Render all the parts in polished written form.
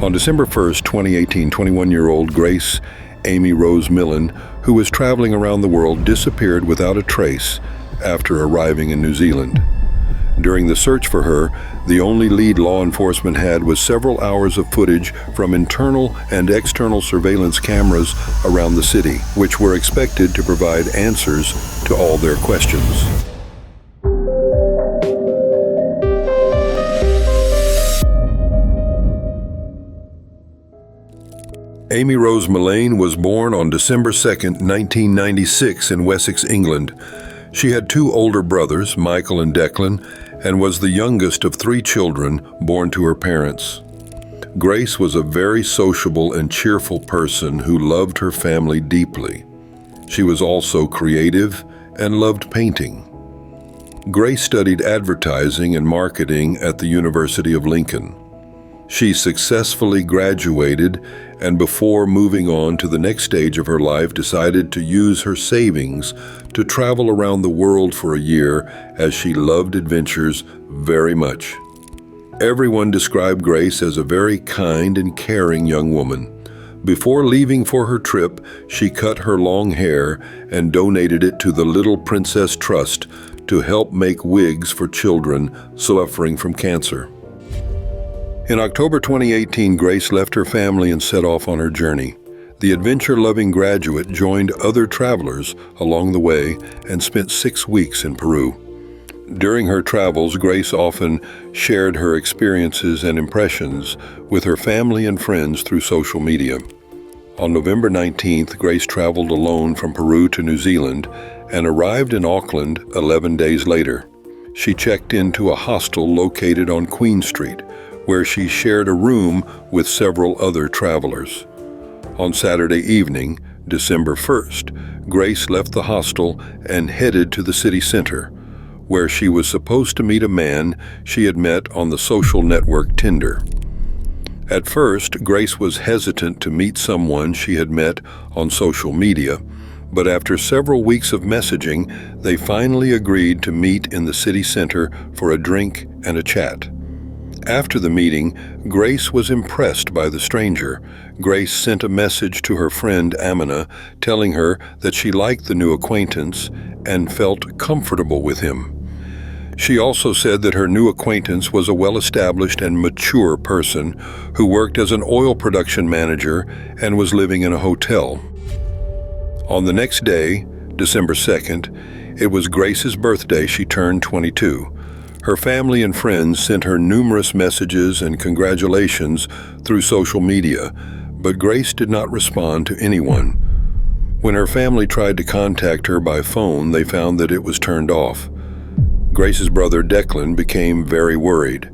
On December 1st, 2018, 21-year-old Grace Amy Rose Millane, who was traveling around the world, disappeared without a trace after arriving in New Zealand. During the search for her, the only lead law enforcement had was several hours of footage from internal and external surveillance cameras around the city, which were expected to provide answers to all their questions. Amy Rose Millane was born on December 2, 1996 in Wessex, England. She had two older brothers, Michael and Declan, and was the youngest of three children born to her parents. Grace was a very sociable and cheerful person who loved her family deeply. She was also creative and loved painting. Grace studied advertising and marketing at the University of Lincoln. She successfully graduated and before moving on to the next stage of her life decided to use her savings to travel around the world for a year as she loved adventures very much. Everyone described Grace as a very kind and caring young woman. Before leaving for her trip, she cut her long hair and donated it to the Little Princess Trust to help make wigs for children suffering from cancer. In October 2018, Grace left her family and set off on her journey. The adventure-loving graduate joined other travelers along the way and spent 6 weeks in Peru. During her travels, Grace often shared her experiences and impressions with her family and friends through social media. On November 19th, Grace traveled alone from Peru to New Zealand and arrived in Auckland 11 days later. She checked into a hostel located on Queen Street, where she shared a room with several other travelers. On Saturday evening, December 1st, Grace left the hostel and headed to the city center, where she was supposed to meet a man she had met on the social network Tinder. At first, Grace was hesitant to meet someone she had met on social media, but after several weeks of messaging, they finally agreed to meet in the city center for a drink and a chat. After the meeting, Grace was impressed by the stranger. Grace sent a message to her friend Amina, telling her that she liked the new acquaintance and felt comfortable with him. She also said that her new acquaintance was a well-established and mature person who worked as an oil production manager and was living in a hotel. On the next day, December 2nd, it was Grace's birthday. She turned 22. Her family and friends sent her numerous messages and congratulations through social media, but Grace did not respond to anyone. When her family tried to contact her by phone, they found that it was turned off. Grace's brother Declan became very worried.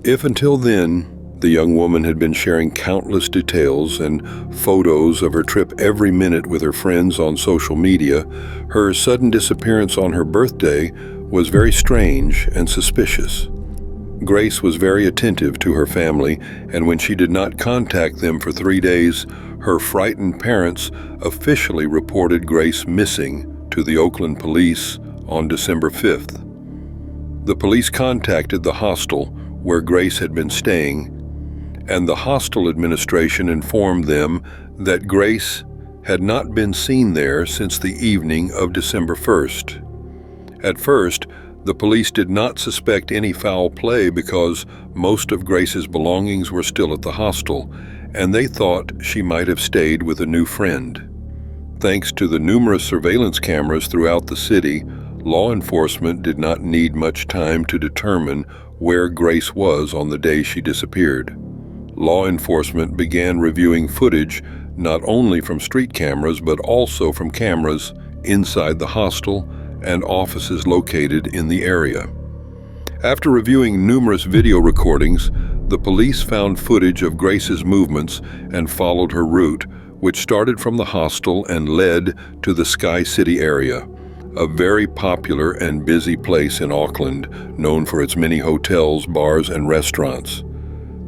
If until then, the young woman had been sharing countless details and photos of her trip every minute with her friends on social media, her sudden disappearance on her birthday was very strange and suspicious. Grace was very attentive to her family, and when she did not contact them for 3 days, her frightened parents officially reported Grace missing to the Auckland police on December 5th. The police contacted the hostel where Grace had been staying, and the hostel administration informed them that Grace had not been seen there since the evening of December 1st. At first, the police did not suspect any foul play because most of Grace's belongings were still at the hostel, and they thought she might have stayed with a new friend. Thanks to the numerous surveillance cameras throughout the city, law enforcement did not need much time to determine where Grace was on the day she disappeared. Law enforcement began reviewing footage not only from street cameras but also from cameras inside the hostel and offices located in the area. After reviewing numerous video recordings, the police found footage of Grace's movements and followed her route, which started from the hostel and led to the Sky City area, a very popular and busy place in Auckland, known for its many hotels, bars, and restaurants.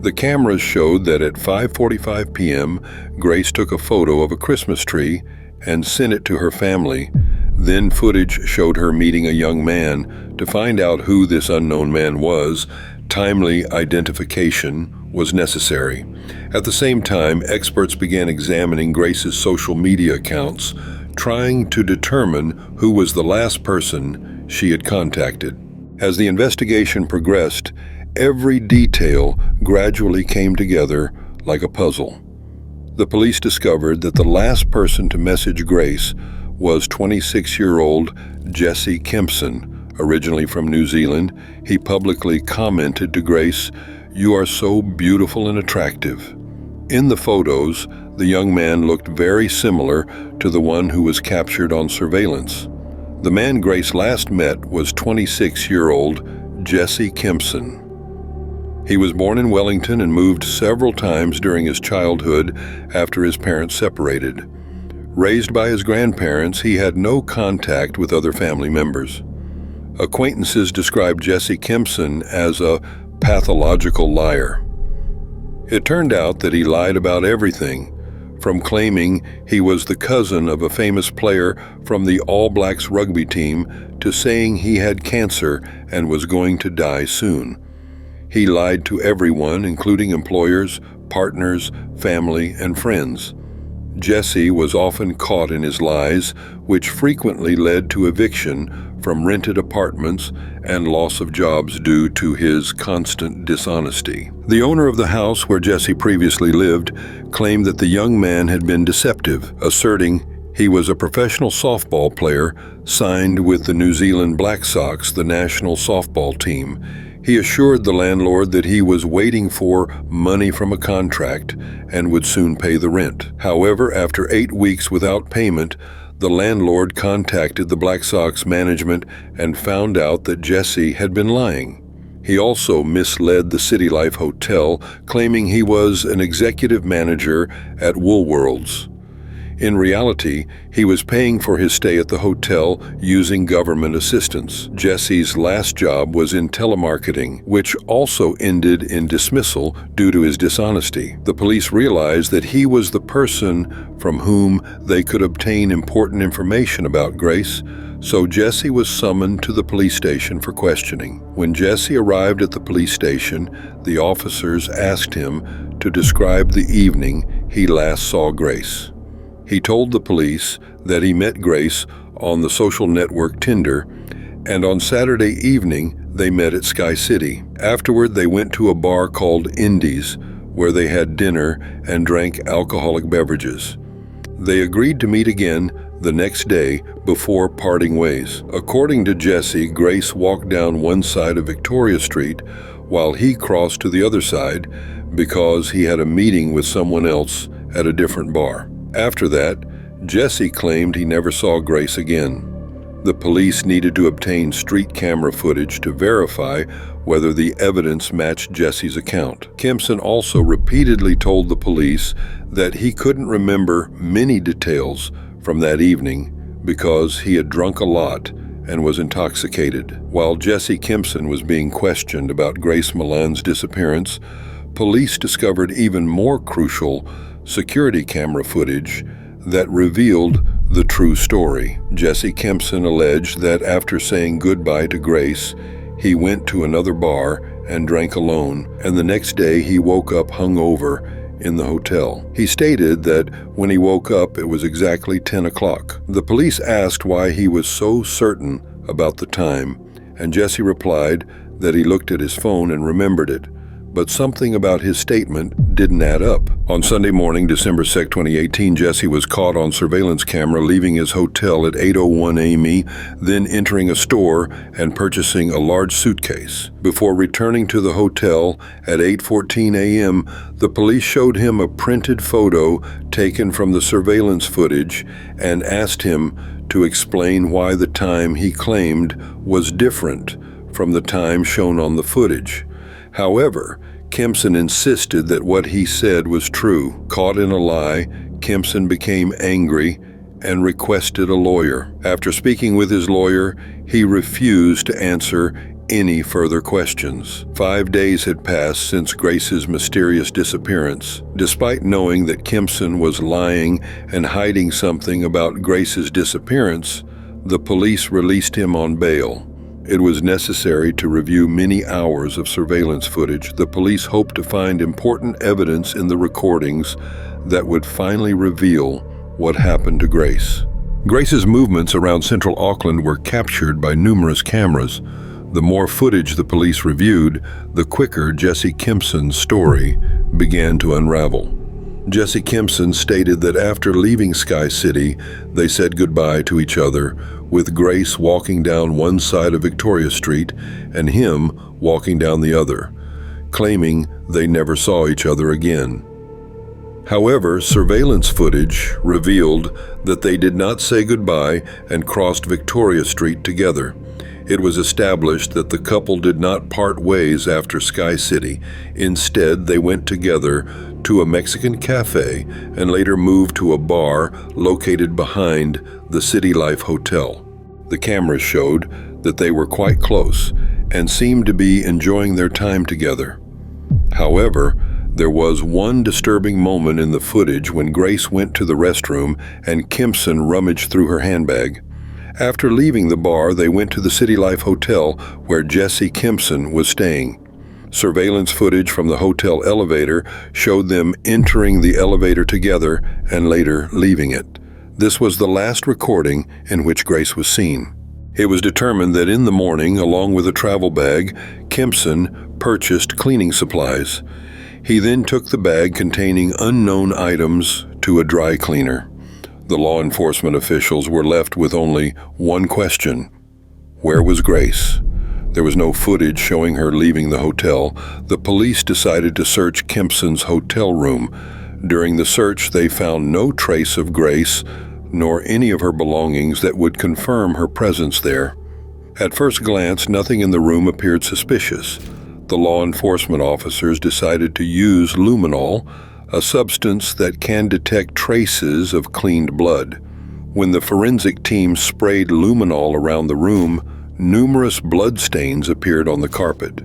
The cameras showed that at 5:45 p.m., Grace took a photo of a Christmas tree and sent it to her family. Then footage showed her meeting a young man. To find out who this unknown man was, timely identification was necessary. At the same time, experts began examining Grace's social media accounts, trying to determine who was the last person she had contacted. As the investigation progressed, every detail gradually came together like a puzzle. The police discovered that the last person to message Grace was 26-year-old Jesse Kempson. Originally from New Zealand, he publicly commented to Grace, "You are so beautiful and attractive." In the photos, the young man looked very similar to the one who was captured on surveillance. The man Grace last met was 26-year-old Jesse Kempson. He was born in Wellington and moved several times during his childhood after his parents separated. Raised by his grandparents, he had no contact with other family members. Acquaintances described Jesse Kempson as a pathological liar. It turned out that he lied about everything, from claiming he was the cousin of a famous player from the All Blacks rugby team to saying he had cancer and was going to die soon. He lied to everyone, including employers, partners, family, and friends. Jesse was often caught in his lies, which frequently led to eviction from rented apartments and loss of jobs due to his constant dishonesty. The owner of the house where Jesse previously lived claimed that the young man had been deceptive, asserting he was a professional softball player signed with the New Zealand Black Sox, the national softball team. He assured the landlord that he was waiting for money from a contract and would soon pay the rent. However, after 8 weeks without payment, the landlord contacted the Black Sox management and found out that Jesse had been lying. He also misled the City Life Hotel, claiming he was an executive manager at Woolworths. In reality, he was paying for his stay at the hotel using government assistance. Jesse's last job was in telemarketing, which also ended in dismissal due to his dishonesty. The police realized that he was the person from whom they could obtain important information about Grace, so Jesse was summoned to the police station for questioning. When Jesse arrived at the police station, the officers asked him to describe the evening he last saw Grace. He told the police that he met Grace on the social network Tinder, and on Saturday evening they met at Sky City. Afterward, they went to a bar called Indies, where they had dinner and drank alcoholic beverages. They agreed to meet again the next day before parting ways. According to Jesse, Grace walked down one side of Victoria Street while he crossed to the other side because he had a meeting with someone else at a different bar. After that, Jesse claimed he never saw Grace again. The police needed to obtain street camera footage to verify whether the evidence matched Jesse's account. Kempson also repeatedly told the police that he couldn't remember many details from that evening because he had drunk a lot and was intoxicated. While Jesse Kempson was being questioned about Grace Millane's disappearance, police discovered even more crucial security camera footage that revealed the true story. Jesse Kempson alleged that after saying goodbye to Grace, he went to another bar and drank alone, and the next day he woke up hungover in the hotel. He stated that when he woke up, it was exactly 10 o'clock. The police asked why he was so certain about the time, and Jesse replied that he looked at his phone and remembered it. But something about his statement didn't add up. On Sunday morning, December 2, 2018, Jesse was caught on surveillance camera leaving his hotel at 8:01 a.m., then entering a store and purchasing a large suitcase. Before returning to the hotel at 8:14 a.m., the police showed him a printed photo taken from the surveillance footage and asked him to explain why the time he claimed was different from the time shown on the footage. However, Kempson insisted that what he said was true. Caught in a lie, Kempson became angry and requested a lawyer. After speaking with his lawyer, he refused to answer any further questions. 5 days had passed since Grace's mysterious disappearance. Despite knowing that Kempson was lying and hiding something about Grace's disappearance, the police released him on bail. It was necessary to review many hours of surveillance footage. The police hoped to find important evidence in the recordings that would finally reveal what happened to Grace. Grace's movements around central Auckland were captured by numerous cameras. The more footage the police reviewed, the quicker Jesse Kempson's story began to unravel. Jesse Kempson stated that after leaving Sky City, they said goodbye to each other, with Grace walking down one side of Victoria Street and him walking down the other, claiming they never saw each other again. However, surveillance footage revealed that they did not say goodbye and crossed Victoria Street together. It was established that the couple did not part ways after Sky City. Instead, they went together to a Mexican cafe and later moved to a bar located behind the City Life Hotel. The cameras showed that they were quite close and seemed to be enjoying their time together. However, there was one disturbing moment in the footage when Grace went to the restroom and Kempson rummaged through her handbag. After leaving the bar, they went to the City Life Hotel where Jesse Kempson was staying. Surveillance footage from the hotel elevator showed them entering the elevator together and later leaving it. This was the last recording in which Grace was seen. It was determined that in the morning, along with a travel bag, Kempson purchased cleaning supplies. He then took the bag containing unknown items to a dry cleaner. The law enforcement officials were left with only one question: where was Grace? There was no footage showing her leaving the hotel. The police decided to search Kempson's hotel room. During the search, they found no trace of Grace, nor any of her belongings that would confirm her presence there. At first glance, nothing in the room appeared suspicious. The law enforcement officers decided to use luminol, a substance that can detect traces of cleaned blood. When the forensic team sprayed luminol around the room, numerous blood stains appeared on the carpet.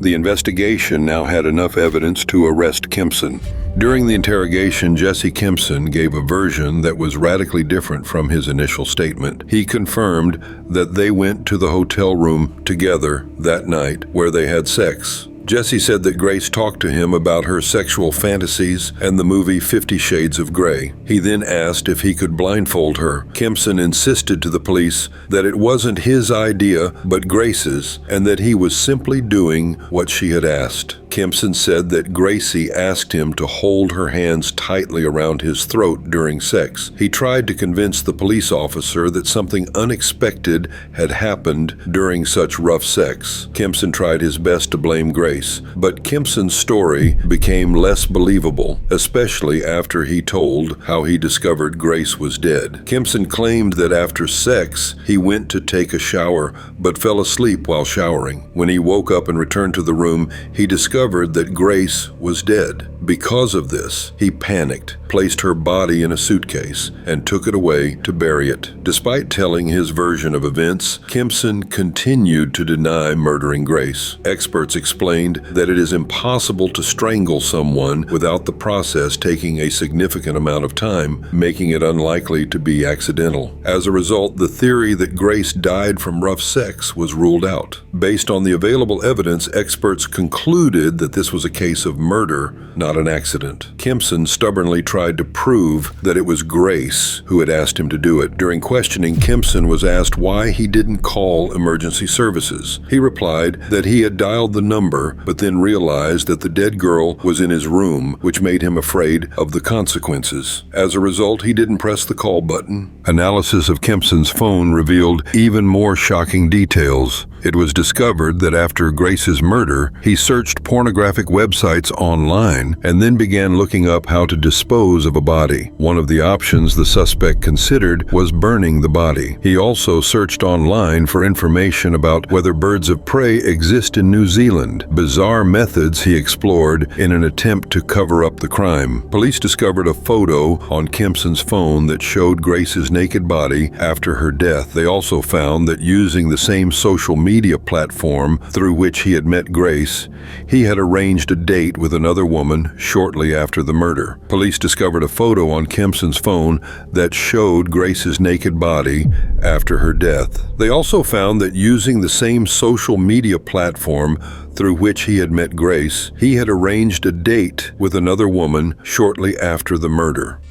The investigation now had enough evidence to arrest Kempson. During the interrogation, Jesse Kempson gave a version that was radically different from his initial statement. He confirmed that they went to the hotel room together that night where they had sex. Jesse said that Grace talked to him about her sexual fantasies and the movie 50 Shades of Grey. He then asked if he could blindfold her. Kempson insisted to the police that it wasn't his idea but Grace's, and that he was simply doing what she had asked. Kempson said that Gracie asked him to hold her hands tightly around his throat during sex. He tried to convince the police officer that something unexpected had happened during such rough sex. Kempson tried his best to blame Grace, but Kempson's story became less believable, especially after he told how he discovered Grace was dead. Kempson claimed that after sex, he went to take a shower, but fell asleep while showering. When he woke up and returned to the room, he discovered that Grace was dead. Because of this, he panicked, placed her body in a suitcase, and took it away to bury it. Despite telling his version of events, Kempson continued to deny murdering Grace. Experts explained that it is impossible to strangle someone without the process taking a significant amount of time, making it unlikely to be accidental. As a result, the theory that Grace died from rough sex was ruled out. Based on the available evidence, experts concluded that this was a case of murder, not an accident. Kempson stubbornly tried to prove that it was Grace who had asked him to do it. During questioning, Kempson was asked why he didn't call emergency services. He replied that he had dialed the number, but then realized that the dead girl was in his room, which made him afraid of the consequences. As a result, he didn't press the call button. Analysis of Kempson's phone revealed even more shocking details. It was discovered that after Grace's murder, he searched pornographic websites online and then began looking up how to dispose of a body. One of the options the suspect considered was burning the body. He also searched online for information about whether birds of prey exist in New Zealand, bizarre methods he explored in an attempt to cover up the crime. Police discovered a photo on Kempson's phone that showed Grace's naked body after her death. They also found that using the same social media media platform through which he had met Grace, he had arranged a date with another woman shortly after the murder. Police discovered a photo on Kempson's phone that showed Grace's naked body after her death. They also found that using the same social media platform through which he had met Grace, he had arranged a date with another woman shortly after the murder.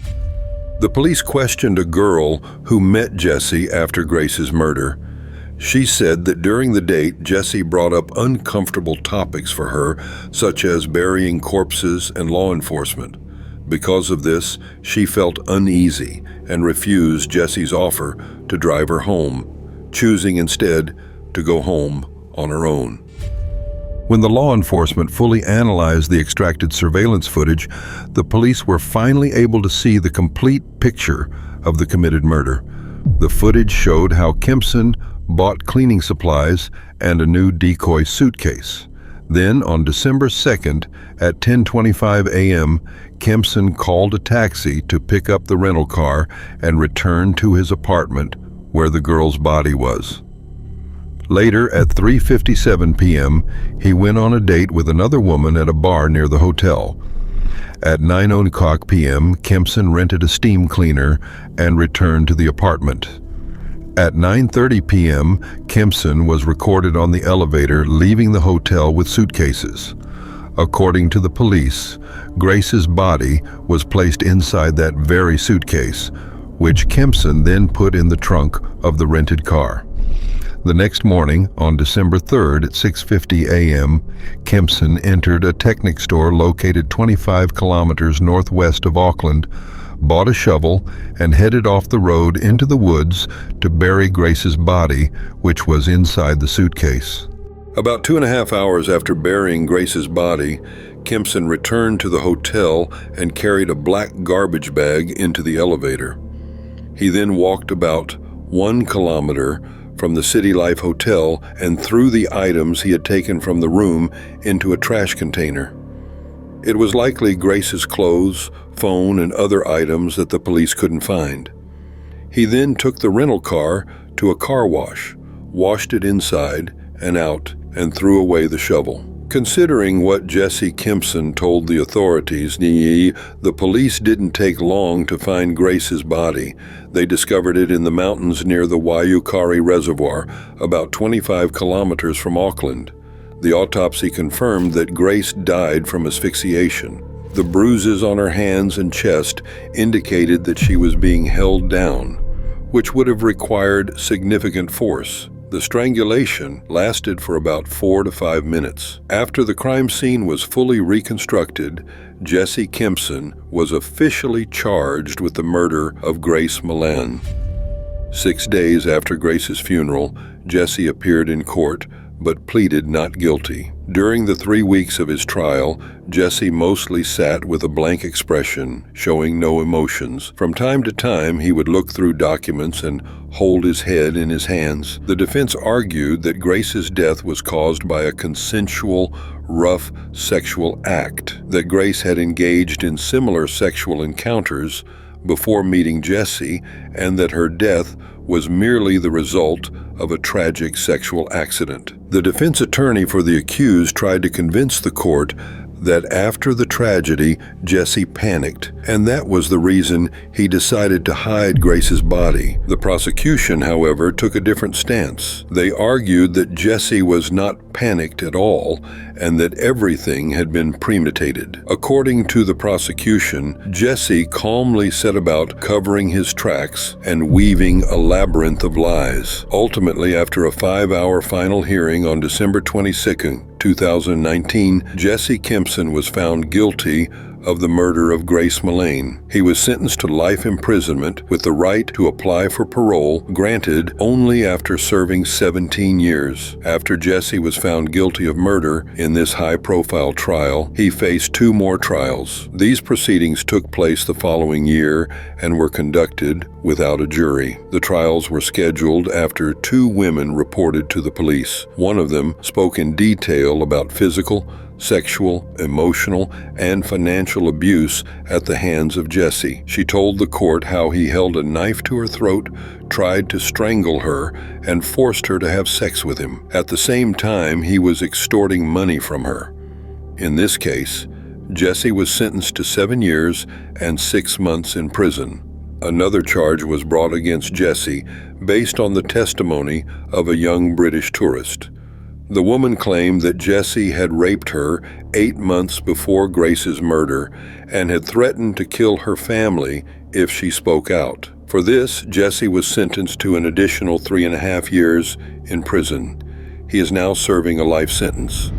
The police questioned a girl who met Jesse after Grace's murder. She said that during the date, Jesse brought up uncomfortable topics for her, such as burying corpses and law enforcement. Because of this, she felt uneasy and refused Jesse's offer to drive her home, choosing instead to go home on her own. When the law enforcement fully analyzed the extracted surveillance footage, the police were finally able to see the complete picture of the committed murder. The footage showed how Kempson bought cleaning supplies and a new decoy suitcase. Then, on December 2nd at 10:25 a.m., Kempson called a taxi to pick up the rental car and return to his apartment where the girl's body was. Later, at 3:57 p.m., he went on a date with another woman at a bar near the hotel. At 9:00 p.m., Kempson rented a steam cleaner and returned to the apartment. At 9:30 p.m., Kempson was recorded on the elevator leaving the hotel with suitcases. According to the police, Grace's body was placed inside that very suitcase, which Kempson then put in the trunk of the rented car. The next morning, on December 3rd at 6:50 a.m., Kempson entered a Technic store located 25 kilometers northwest of Auckland, bought a shovel, and headed off the road into the woods to bury Grace's body, which was inside the suitcase. About 2.5 hours after burying Grace's body, Kempson returned to the hotel and carried a black garbage bag into the elevator. He then walked about 1 kilometer from the City Life Hotel and threw the items he had taken from the room into a trash container. It was likely Grace's clothes, phone, and other items that the police couldn't find. He then took the rental car to a car wash, washed it inside and out, and threw away the shovel. Considering what Jesse Kempson told the authorities, the police didn't take long to find Grace's body. They discovered it in the mountains near the Waiukari Reservoir, about 25 kilometers from Auckland. The autopsy confirmed that Grace died from asphyxiation. The bruises on her hands and chest indicated that she was being held down, which would have required significant force. The strangulation lasted for about 4 to 5 minutes. After the crime scene was fully reconstructed, Jesse Kempson was officially charged with the murder of Grace Millane. 6 days after Grace's funeral, Jesse appeared in court but pleaded not guilty. During the 3 weeks of his trial, Jesse mostly sat with a blank expression, showing no emotions. From time to time, he would look through documents and hold his head in his hands. The defense argued that Grace's death was caused by a consensual, rough sexual act, that Grace had engaged in similar sexual encounters before meeting Jesse, and that her death was merely the result of a tragic sexual accident. The defense attorney for the accused tried to convince the court that after the tragedy, Jesse panicked, and that was the reason he decided to hide Grace's body. The prosecution, however, took a different stance. They argued that Jesse was not panicked at all, and that everything had been premeditated. According to the prosecution, Jesse calmly set about covering his tracks and weaving a labyrinth of lies. Ultimately, after a 5-hour final hearing on December 22nd, 2019, Jesse Kempson was found guilty of the murder of Grace Millane. He was sentenced to life imprisonment with the right to apply for parole granted only after serving 17 years. After Jesse was found guilty of murder in this high-profile trial, he faced 2 more trials. These proceedings took place the following year and were conducted without a jury. The trials were scheduled after 2 women reported to the police. One of them spoke in detail about physical, sexual, emotional, and financial abuse at the hands of Jesse. She told the court how he held a knife to her throat, tried to strangle her, and forced her to have sex with him. At the same time, he was extorting money from her. In this case, Jesse was sentenced to 7 years and 6 months in prison. Another charge was brought against Jesse based on the testimony of a young British tourist. The woman claimed that Jesse had raped her 8 months before Grace's murder and had threatened to kill her family if she spoke out. For this, Jesse was sentenced to an additional 3.5 years in prison. He is now serving a life sentence.